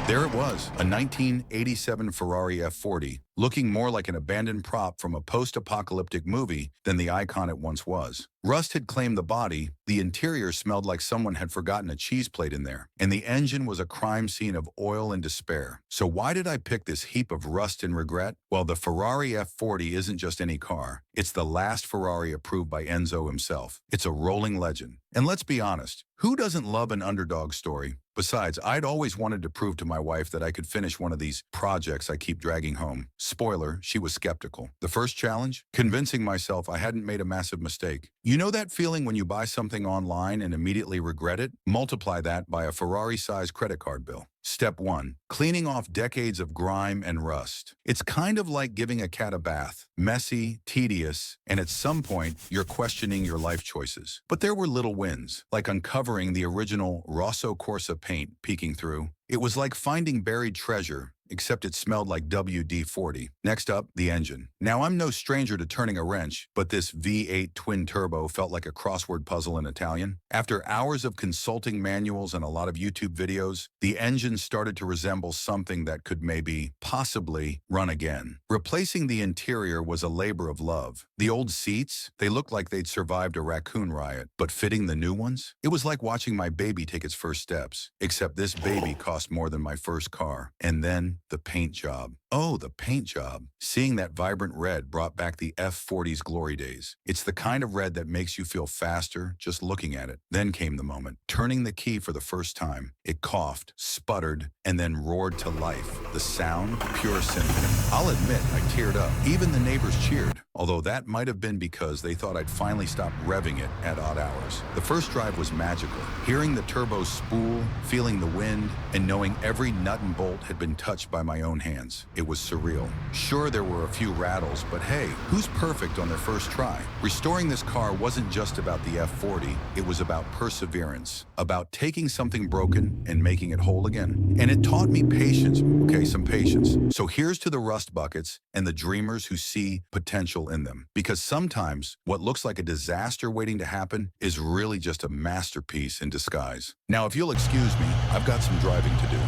There it was, a 1987 Ferrari F40, looking more like an abandoned prop from a post-apocalyptic movie than the icon it once was. Rust had claimed the body, the interior smelled like someone had forgotten a cheese plate in there, and the engine was a crime scene of oil and despair. So why did I pick this heap of rust and regret? Well, the Ferrari F40 isn't just any car. It's the last Ferrari approved by Enzo himself. It's a rolling legend. And let's be honest, who doesn't love an underdog story? Besides, I'd always wanted to prove to my wife that I could finish one of these projects I keep dragging home. Spoiler, she was skeptical. The first challenge? Convincing myself I hadn't made a massive mistake. You know that feeling when you buy something online and immediately regret it? Multiply that by a Ferrari-sized credit card bill. Step 1. Cleaning off decades of grime and rust. It's kind of like giving a cat a bath. Messy, tedious, and at some point, you're questioning your life choices. But there were little wins, like uncovering the original Rosso Corsa paint peeking through. It was like finding buried treasure, except it smelled like WD-40. Next up, the engine. Now, I'm no stranger to turning a wrench, but this V8 twin-turbo felt like a crossword puzzle in Italian. After hours of consulting manuals and a lot of YouTube videos, the engine started to resemble something that could maybe, possibly, run again. Replacing the interior was a labor of love. The old seats, they looked like they'd survived a raccoon riot, but fitting the new ones? It was like watching my baby take its first steps, except this baby cost more than my first car. And then, the paint job. Oh, the paint job. Seeing that vibrant red brought back the F40's glory days. It's the kind of red that makes you feel faster just looking at it. Then came the moment. Turning the key for the first time. It coughed, sputtered, and then roared to life. The sound, pure symphony. I'll admit, I teared up. Even the neighbors cheered, although that might have been because they thought I'd finally stopped revving it at odd hours. The first drive was magical. Hearing the turbo spool, feeling the wind, and knowing every nut and bolt had been touched by my own hands. It was surreal. Sure, there were a few rattles, but hey, who's perfect on their first try? Restoring this car wasn't just about the F40, it was about perseverance, about taking something broken and making it whole again. And it taught me patience, okay, some patience. So here's to the rust buckets and the dreamers who see potential in them. Because sometimes what looks like a disaster waiting to happen is really just a masterpiece in disguise. Now, if you'll excuse me, I've got some driving to do.